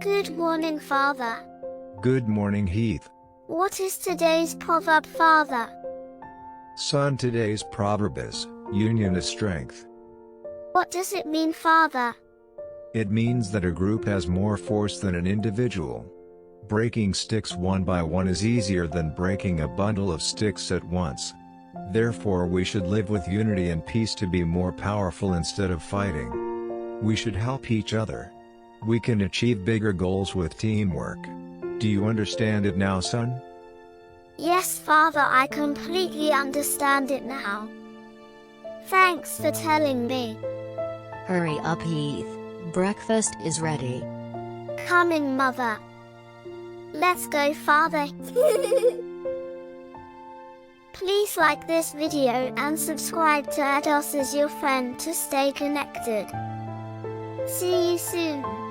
Good morning, Father. Good morning, Heath. What is today's proverb, Father? Son, today's proverb is, union is strength. What does it mean, Father? It means that a group has more force than an individual. Breaking sticks one by one is easier than breaking a bundle of sticks at once. Therefore, we should live with unity and peace to be more powerful instead of fighting. We should help each other. We can achieve bigger goals with teamwork. Do you understand it now, son? Yes, Father, I completely understand it now. Thanks for telling me. Hurry up, Heath. Breakfast is ready. Coming, Mother. Let's go, Father. Please like this video and subscribe to add us as your friend to stay connected. See you soon.